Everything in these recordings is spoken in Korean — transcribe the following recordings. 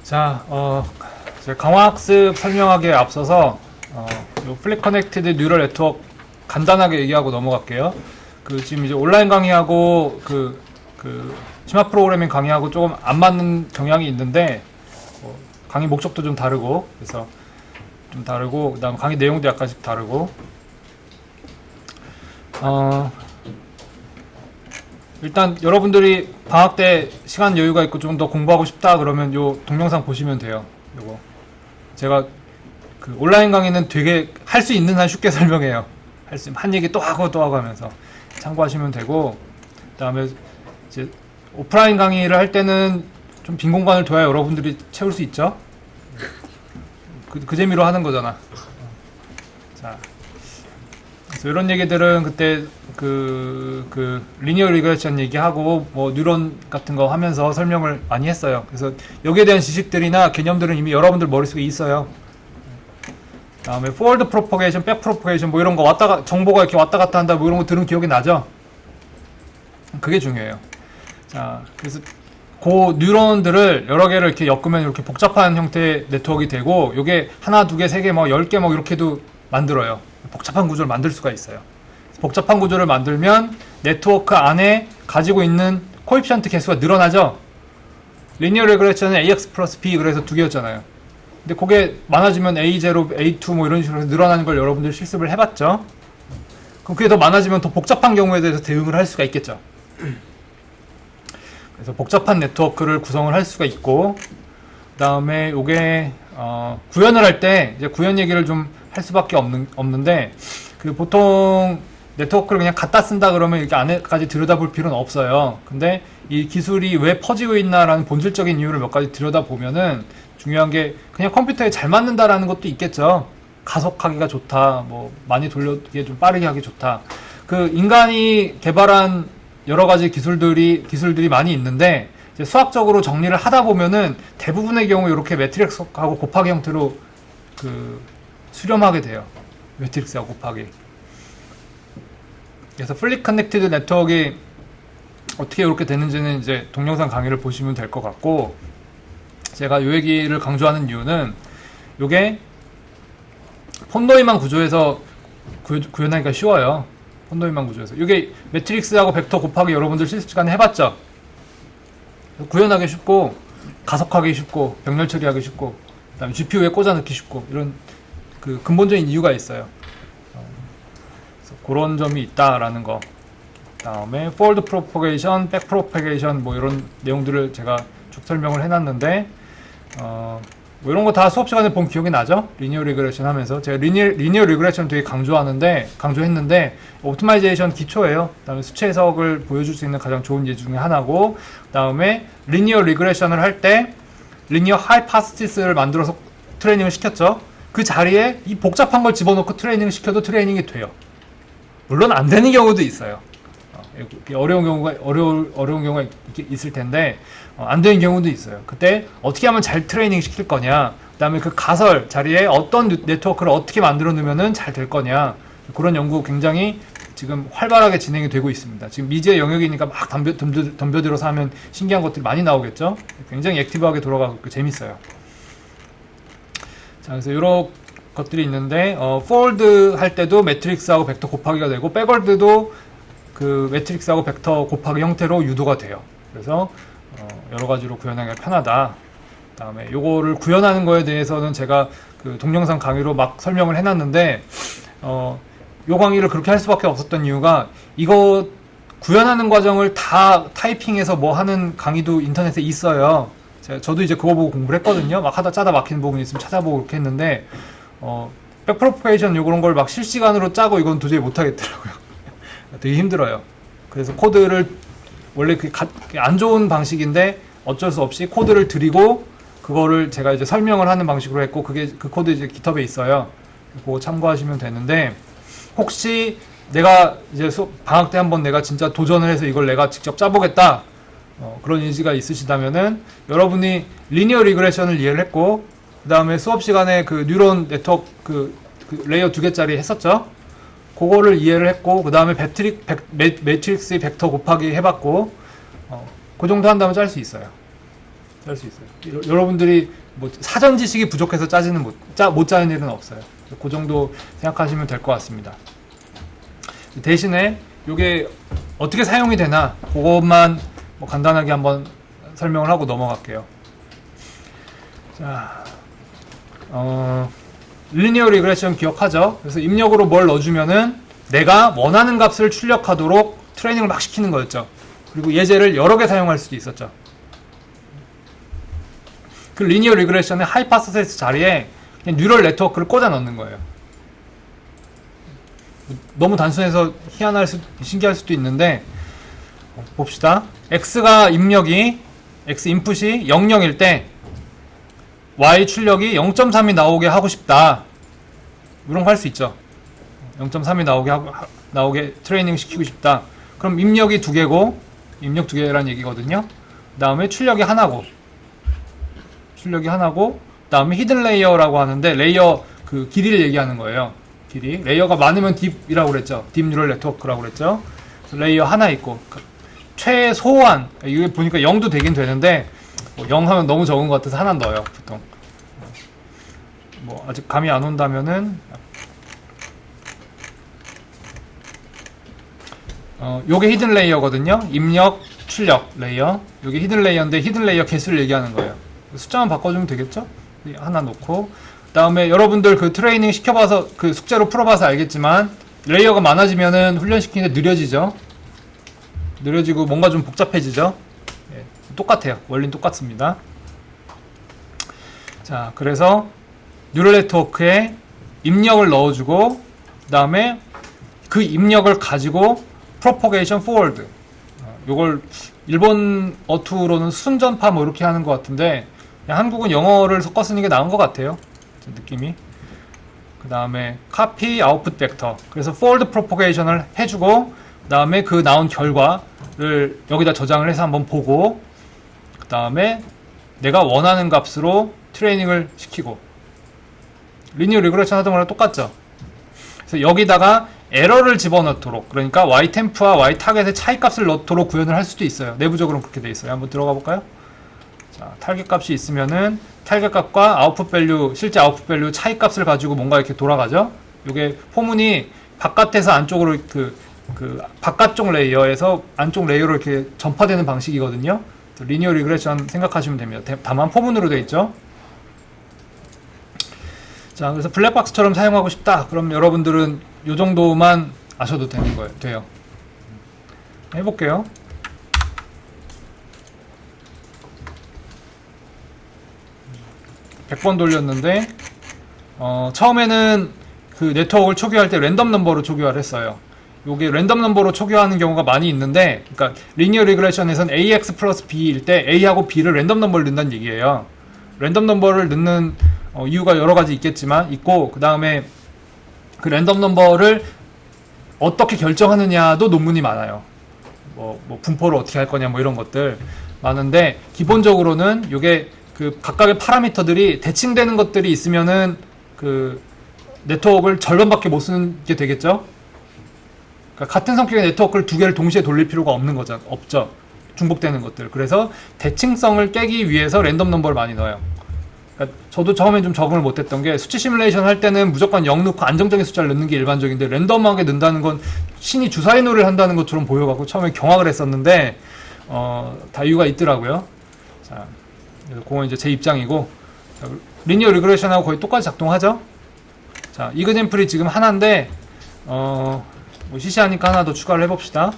자, 이제 강화학습 설명하기에 앞서서 요 플립 커넥티드 뉴럴 네트워크 간단하게 얘기하고 넘어갈게요. 지금 이제 온라인 강의하고 심화 프로그래밍 강의하고 조금 안 맞는 경향이 있는데 강의 목적도 좀 다르고 그래서 좀 다르고 그다음 강의 내용도 약간씩 다르고 일단 여러분들이 방학 때 시간 여유가 있고 좀 더 공부하고 싶다 그러면 요 동영상 보시면 돼요. 요거 제가 온라인 강의는 되게 할 수 있는 한 쉽게 설명해요. 한 얘기 또 하고 또 하고 하면서 참고하시면 되고, 그 다음에 이제 오프라인 강의를 할 때는 좀 빈 공간을 둬야 여러분들이 채울 수 있죠. 그 재미로 하는 거잖아. 자, 그래서 이런 얘기들은 그때 리니어 리그레션 얘기하고 뭐 뉴런 같은 거 하면서 설명을 많이 했어요. 그래서 여기에 대한 지식들이나 개념들은 이미 여러분들 머릿속에 있어요. 다음에 forward propagation, back propagation 뭐 이런 거 정보가 이렇게 왔다 갔다 한다 뭐 이런 거 들은 기억이 나죠? 그게 중요해요. 자, 그래서 그 뉴런들을 여러 개를 이렇게 엮으면 이렇게 복잡한 형태의 네트워크가 되고, 요게 하나, 두 개, 세 개, 뭐 10개 뭐 이렇게도 만들어요. 복잡한 구조를 만들 수가 있어요. 복잡한 구조를 만들면 네트워크 안에 가지고 있는 코에피션트 개수가 늘어나죠? 리니어 레그레션은 AX 플러스 B 그래서 두 개였잖아요. 근데 그게 많아지면 A0, A2 뭐 이런 식으로 늘어나는 걸 여러분들 실습을 해봤죠? 그럼 그게 더 많아지면 더 복잡한 경우에 대해서 대응을 할 수가 있겠죠? 그래서 복잡한 네트워크를 구성을 할 수가 있고, 그 다음에 요게 구현을 할 때 이제 구현 얘기를 좀 할 수밖에 없는데, 보통 네트워크를 그냥 갖다 쓴다 그러면 이렇게 안에까지 들여다볼 필요는 없어요. 근데 이 기술이 왜 퍼지고 있나라는 본질적인 이유를 몇 가지 들여다보면은 중요한 게 그냥 컴퓨터에 잘 맞는다라는 것도 있겠죠. 가속하기가 좋다, 뭐 많이 돌리게 좀 빠르게 하기 좋다. 인간이 개발한 여러 가지 기술들이 많이 있는데, 이제 수학적으로 정리를 하다 보면은 대부분의 경우 이렇게 매트릭스하고 곱하기 형태로 수렴하게 돼요. 매트릭스하고 곱하기. 그래서 플립 커넥티드 네트워크가 어떻게 이렇게 되는지는 이제 동영상 강의를 보시면 될 것 같고, 제가 이 얘기를 강조하는 이유는 요게 폰도이만 구조에서 구현하기가 쉬워요. 폰도이만 구조에서. 이게 매트릭스하고 벡터 곱하기 여러분들 실습 시간에 해봤죠? 구현하기 쉽고, 가속하기 쉽고, 병렬 처리하기 쉽고, 그 다음에 GPU에 꽂아 넣기 쉽고, 이런 근본적인 이유가 있어요. 그래서 그런 점이 있다라는 거. 그 다음에 forward propagation, back propagation 뭐 이런 내용들을 제가 쭉 설명을 해놨는데, 뭐 이런 거 다 수업 시간에 본 기억이 나죠? 리니어 리그레션 하면서 제가 리니어 리그레션 되게 강조했는데 옵티마이제이션 기초예요. 그다음에 수치 해석을 보여줄 수 있는 가장 좋은 예 중에 하나고, 그다음에 리니어 리그레션을 할 때 리니어 하이파스티스를 만들어서 트레이닝을 시켰죠. 그 자리에 이 복잡한 걸 집어넣고 트레이닝을 시켜도 트레이닝이 돼요. 물론 안 되는 경우도 있어요. 어려운 경우가 있을 텐데 안 되는 경우도 있어요. 그때 어떻게 하면 잘 트레이닝 시킬 거냐, 그 다음에 그 가설 자리에 어떤 네트워크를 어떻게 만들어 놓으면 잘 될 거냐, 그런 연구 굉장히 지금 활발하게 진행이 되고 있습니다. 지금 미지의 영역이니까 막 덤벼들어서 하면 신기한 것들이 많이 나오겠죠. 굉장히 액티브하게 돌아가고 재밌어요. 자, 그래서 이런 것들이 있는데 forward 할 때도 매트릭스하고 벡터 곱하기가 되고, backward도 매트릭스하고 벡터 곱하기 형태로 유도가 돼요. 그래서 여러 가지로 구현하기가 편하다. 그 다음에 요거를 구현하는 거에 대해서는 제가 동영상 강의로 막 설명을 해놨는데, 요 강의를 그렇게 할 수밖에 없었던 이유가, 이거 구현하는 과정을 다 타이핑해서 뭐 하는 강의도 인터넷에 있어요. 저도 이제 그거 보고 공부를 했거든요. 막 하다 짜다 막히는 부분이 있으면 찾아보고 그렇게 했는데, 백프로페이션 요런 걸 막 실시간으로 짜고 이건 도저히 못하겠더라고요. 되게 힘들어요. 그래서 코드를 원래 안 좋은 방식인데 어쩔 수 없이 코드를 드리고 그거를 제가 이제 설명을 하는 방식으로 했고, 그 코드 이제 깃허브에 있어요. 그거 참고하시면 되는데, 혹시 내가 이제 방학 때 한번 내가 진짜 도전을 해서 이걸 내가 직접 짜보겠다, 그런 의지가 있으시다면은 여러분이 리니어 리그레션을 이해를 했고, 그 다음에 수업 시간에 뉴런 네트워크 레이어 2개짜리 했었죠. 그거를 이해를 했고, 그 다음에 매트릭스 벡터 곱하기 해봤고, 그 정도 한다면 짤 수 있어요. 짤 수 있어요. 여러분들이 뭐 사전 지식이 부족해서 짜지는 못 짜는 일은 없어요. 그 정도 생각하시면 될 것 같습니다. 대신에 이게 어떻게 사용이 되나 그것만 뭐 간단하게 한번 설명을 하고 넘어갈게요. 자, 리니어 리그레션 기억하죠? 그래서 입력으로 뭘 넣어주면은 내가 원하는 값을 출력하도록 트레이닝을 막 시키는 거였죠. 그리고 예제를 여러 개 사용할 수도 있었죠. 그 리니어 리그레션의 하이파서세스 자리에 그냥 뉴럴 네트워크를 꽂아 넣는 거예요. 너무 단순해서 신기할 수도 있는데 봅시다. x가 입력이 x 인풋이 00일 때 y 출력이 0.3이 나오게 하고 싶다. 이런 거 할 수 있죠. 0.3이 나오게 트레이닝 시키고 싶다. 그럼 입력이 2개고 입력 2개란 얘기거든요. 그 다음에 출력이 하나고 그 다음에 히든 레이어라고 하는데 레이어 그 길이를 얘기하는 거예요. 길이. 레이어가 많으면 딥이라고 그랬죠. 딥 뉴럴 네트워크라고 그랬죠. 그래서 레이어 하나 있고 최소한 이게 보니까 0도 되긴 되는데 뭐 0 하면 너무 적은 것 같아서 하나 넣어요. 보통 뭐 아직 감이 안 온다면은 요게 히든 레이어거든요. 입력, 출력 레이어. 요게 히든 레이어인데 히든 레이어 개수를 얘기하는 거예요. 숫자만 바꿔주면 되겠죠? 하나 놓고 그 다음에 여러분들 그 트레이닝 시켜봐서 그 숙제로 풀어봐서 알겠지만 레이어가 많아지면은 훈련시키는데 느려지죠. 느려지고 뭔가 좀 복잡해지죠. 예, 똑같아요. 원리는 똑같습니다. 자, 그래서 뉴럴 네트워크에 입력을 넣어주고 그 다음에 그 입력을 가지고 propagation forward 요걸 일본 어투로는 순전파 뭐 이렇게 하는 것 같은데 한국은 영어를 섞어 쓰는 게 나은 것 같아요. 느낌이. 그 다음에 copy output vector. 그래서 forward propagation을 해주고 그 다음에 그 나온 결과를 여기다 저장을 해서 한번 보고 그 다음에 내가 원하는 값으로 트레이닝을 시키고 리니어 리그레션 하던 거랑 똑같죠. 그래서 여기다가 에러를 집어넣도록 그러니까 ytem프와 y타겟의 차이값을 넣도록 구현을 할 수도 있어요. 내부적으로는 그렇게 돼 있어요. 한번 들어가 볼까요? 자, 타겟 값이 있으면은 타겟 값과 아웃풋 밸류, 실제 아웃풋 밸류 차이 값을 가지고 뭔가 이렇게 돌아가죠. 이게 포문이 바깥에서 안쪽으로 그 바깥쪽 레이어에서 안쪽 레이어로 이렇게 전파되는 방식이거든요. 리니어 리그레션 생각하시면 됩니다. 다만 포문으로 돼 있죠. 자, 그래서 블랙박스처럼 사용하고 싶다. 그럼 여러분들은 이 정도만 아셔도 되는 거예요. 돼요. 해볼게요. (100번) 돌렸는데 처음에는 그 네트워크를 초기화할 때 랜덤 넘버로 초기화를 했어요. 요게 랜덤 넘버로 초기화하는 경우가 많이 있는데, 그러니까 리니어 리그레션에서는 ax 플러스 b일 때 a하고 b를 랜덤 넘버를 넣는다는 얘기예요. 랜덤 넘버를 넣는 이유가 여러 가지 있고 그 다음에 그 랜덤 넘버를 어떻게 결정하느냐도 논문이 많아요. 뭐 분포를 어떻게 할 거냐 뭐 이런 것들 많은데, 기본적으로는 요게 그 각각의 파라미터들이 대칭되는 것들이 있으면은 그 네트워크를 절반밖에 못 쓰는 게 되겠죠. 그러니까 같은 성격의 네트워크를 두 개를 동시에 돌릴 필요가 없죠. 중복되는 것들. 그래서 대칭성을 깨기 위해서 랜덤 넘버를 많이 넣어요. 그러니까 저도 처음엔 좀 적응을 못했던 게, 수치 시뮬레이션 할 때는 무조건 0 넣고 안정적인 숫자를 넣는 게 일반적인데, 랜덤하게 넣는다는 건 신이 주사위 놀이를 한다는 것처럼 보여갖고 처음에 경악을 했었는데 다 이유가 있더라고요. 자, 그래서 그건 이제 제 입장이고, 자, 리니어 리그레션하고 거의 똑같이 작동하죠. 자, 이그젠플이 지금 하나인데 뭐 시시하니까 하나 더 추가를 해봅시다.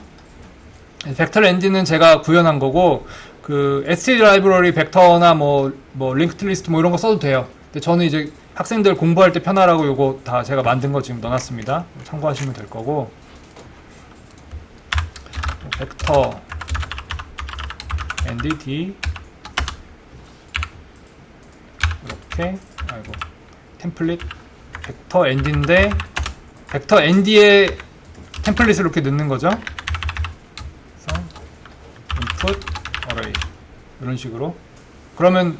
벡터 엔진은 제가 구현한 거고, 그 std 라이브러리 벡터나 뭐 링크드 리스트 뭐 이런 거 써도 돼요. 근데 저는 이제 학생들 공부할 때 편하라고 요거 다 제가 만든 거 지금 넣어놨습니다. 참고하시면 될 거고, 벡터 ndt 이렇게, 템플릿 벡터 nd인데 벡터 nd에 템플릿을 이렇게 넣는 거죠. 그래서 input array 이런 식으로. 그러면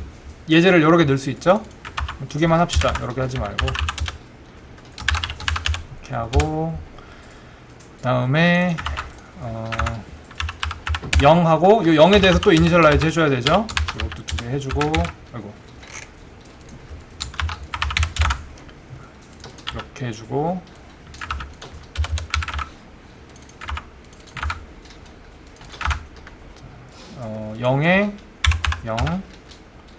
예제를 여러 개 넣을 수 있죠. 두 개만 합시다. 여러 개 하지 말고 이렇게 하고, 다음에 0하고 요 0에 대해서 또 이니셜라이즈 해줘야 되죠. 이것도 2개 해주고, 아이고. 이렇게 해주고, 0에 0,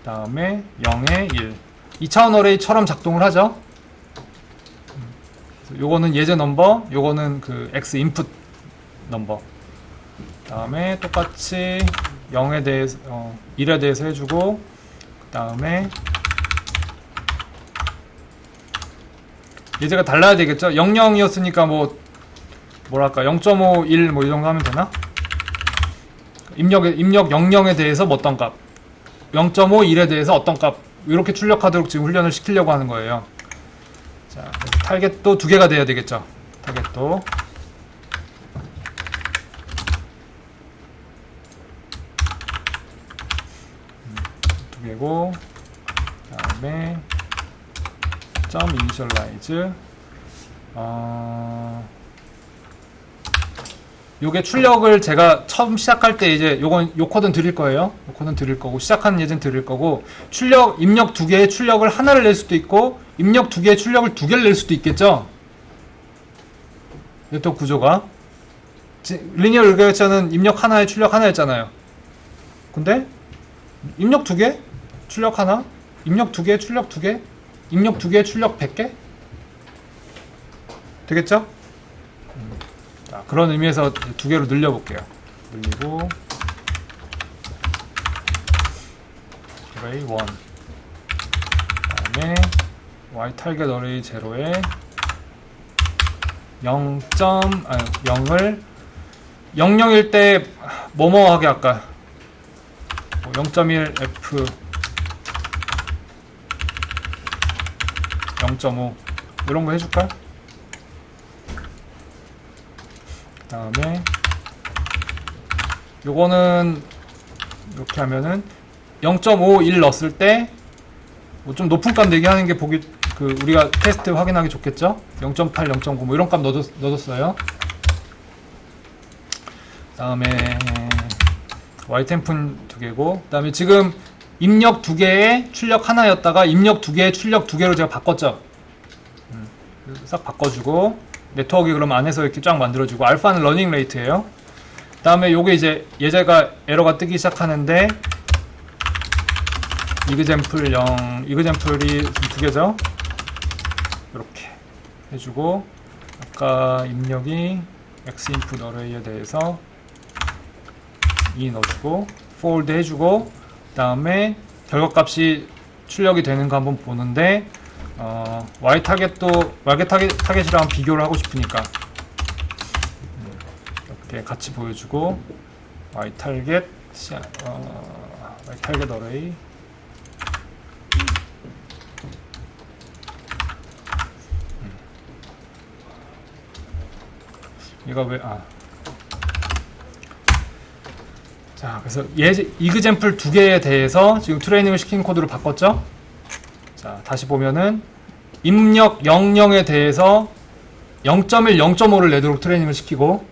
다음에 0에 1. 2차원 어레이처럼 작동을 하죠. 요거는 예제 넘버, 요거는 그 X 인풋 넘버. 다음에 똑같이 0에 대해서, 1에 대해서 해주고, 그 다음에 예제가 달라야 되겠죠? 00이었으니까 뭐랄까, 0.5, 1 뭐 이 정도 하면 되나? 입력 00에 대해서 뭐 어떤 값, 0.5, 1에 대해서 어떤 값, 이렇게 출력하도록 지금 훈련을 시키려고 하는 거예요. 자, 타겟도 2개가 돼야 되겠죠? 타겟도. 두 개고, 그 다음에 점 이니셜라이즈. 요게 출력을 제가 처음 시작할 때 이제 요 코드는 드릴 거예요. 요 코드는 드릴 거고, 시작하는 예제는 드릴 거고, 입력 2개의 출력을 하나를 낼 수도 있고, 입력 2개의 출력을 2개를 낼 수도 있겠죠? 네트워크 구조가. 리니어 리그레션은 입력 하나에 출력 하나였잖아요. 근데, 입력 2개? 출력 하나? 입력 2개? 출력 2개? 입력 2개? 출력 100개? 되겠죠? 자, 그런 의미에서 2개로 늘려볼게요. 늘리고 array 1, 그 다음에 y target array 0에 0을 00일 때 뭐뭐 하게 할까? 0.1 f 0.5 이런 거 해줄까? 그 다음에 요거는 이렇게 하면은 0.5, 1 넣었을 때 뭐 좀 높은 값 내게 하는 게 우리가 테스트 확인하기 좋겠죠? 0.8, 0.9 뭐 이런 값 넣어줬어요. 그 다음에 ytemp 2개고, 그 다음에 지금 입력 2개에 출력 하나였다가 입력 2개에 출력 2개로 제가 바꿨죠. 싹 바꿔주고, 네트워크 그럼 안에서 이렇게 쫙 만들어주고, 알파는 러닝 레이트예요. 그 다음에 요게 이제 예제가 에러가 뜨기 시작하는데, 이그젬플 0, 이그젬플이 2개죠. 이렇게 해주고, 아까 입력이 x input array에 대해서 2 넣어주고, forward 해주고, 그 다음에 결과값이 출력이 되는 거 한번 보는데, y 타겟이랑 비교를 하고 싶으니까 이렇게 같이 보여주고, y 타겟 array 얘가 자, 그래서 이그젬플 2개에 대해서 지금 트레이닝을 시킨 코드로 바꿨죠? 자, 다시 보면은 입력 00에 대해서 0.1, 0.5를 내도록 트레이닝을 시키고,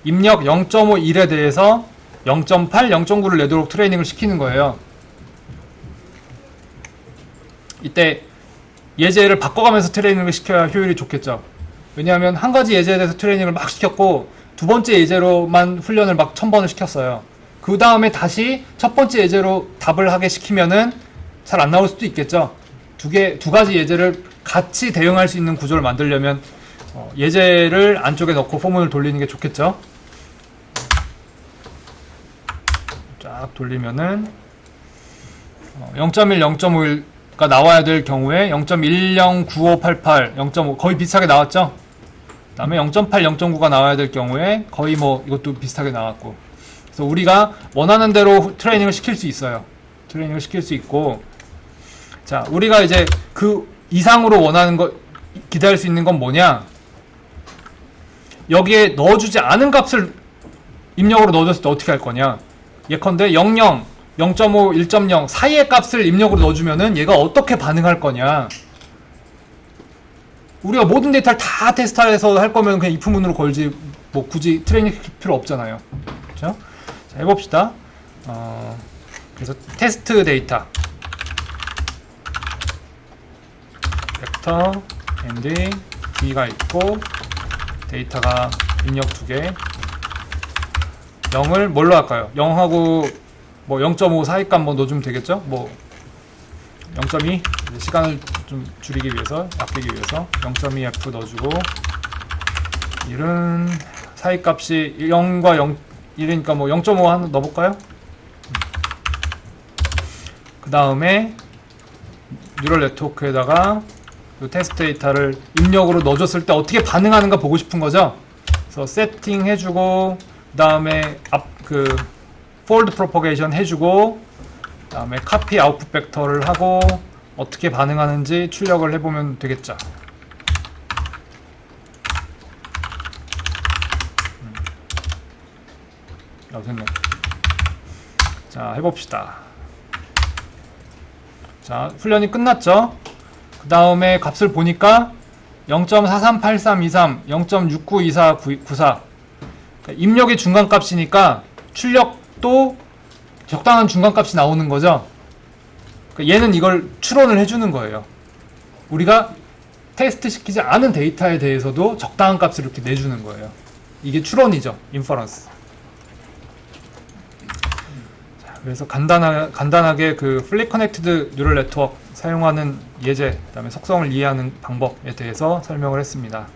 입력 0.5, 1에 대해서 0.8, 0.9를 내도록 트레이닝을 시키는 거예요. 이때 예제를 바꿔가면서 트레이닝을 시켜야 효율이 좋겠죠. 왜냐하면 한 가지 예제에 대해서 트레이닝을 막 시켰고, 두 번째 예제로만 훈련을 막 1000번을 시켰어요. 그 다음에 다시 첫 번째 예제로 답을 하게 시키면은 잘 안 나올 수도 있겠죠. 두 가지 예제를 같이 대응할 수 있는 구조를 만들려면 예제를 안쪽에 넣고 포문을 돌리는 게 좋겠죠. 쫙 돌리면은 0.1, 0.51가 나와야 될 경우에 0.109588, 0.5 거의 비슷하게 나왔죠. 그 다음에 0.8, 0.9가 나와야 될 경우에 거의 이것도 비슷하게 나왔고, 그래서 우리가 원하는 대로 트레이닝을 시킬 수 있어요. 트레이닝을 시킬 수 있고, 자, 우리가 이제 그 이상으로 원하는 거, 기다릴 수 있는 건 뭐냐? 여기에 넣어주지 않은 값을 입력으로 넣어줬을 때 어떻게 할 거냐? 예컨대 00, 0.5, 1.0 사이의 값을 입력으로 넣어주면은 얘가 어떻게 반응할 거냐? 우리가 모든 데이터를 다 테스트해서 할 거면 그냥 if 문으로 걸지, 굳이 트레이닝 필요 없잖아요. 그렇죠? 자, 해봅시다. 그래서 테스트 데이터 벡터 md d가 있고 데이터가 입력 2개 0을 뭘로 할까요? 0하고 뭐 0.5 사이값 뭐 넣어주면 되겠죠? 뭐 0.2 시간을 좀 줄이기 위해서 아끼기 위해서 0.2f 넣어주고 1은 사이값이 0과 0 1이니까 뭐 0.5 하나 넣어볼까요? 그 다음에 뉴럴 네트워크에다가 그 테스트 데이터를 입력으로 넣어줬을 때 어떻게 반응하는가 보고 싶은 거죠. 그래서 세팅 해주고 그 다음에 그 폴드 프로퍼게이션 해주고 그 다음에 카피 아웃풋 벡터를 하고 어떻게 반응하는지 출력을 해보면 되겠죠. 됐네. 자, 해봅시다. 자, 훈련이 끝났죠? 그 다음에 값을 보니까 0.438323, 0.692494 입력이 중간값이니까 출력도 적당한 중간값이 나오는 거죠. 얘는 이걸 추론을 해주는 거예요. 우리가 테스트 시키지 않은 데이터에 대해서도 적당한 값을 이렇게 내주는 거예요. 이게 추론이죠. 인퍼런스. 그래서 간단하게 그 플리 커넥티드 뉴럴 네트워크 사용하는 예제, 그다음에 속성을 이해하는 방법에 대해서 설명을 했습니다.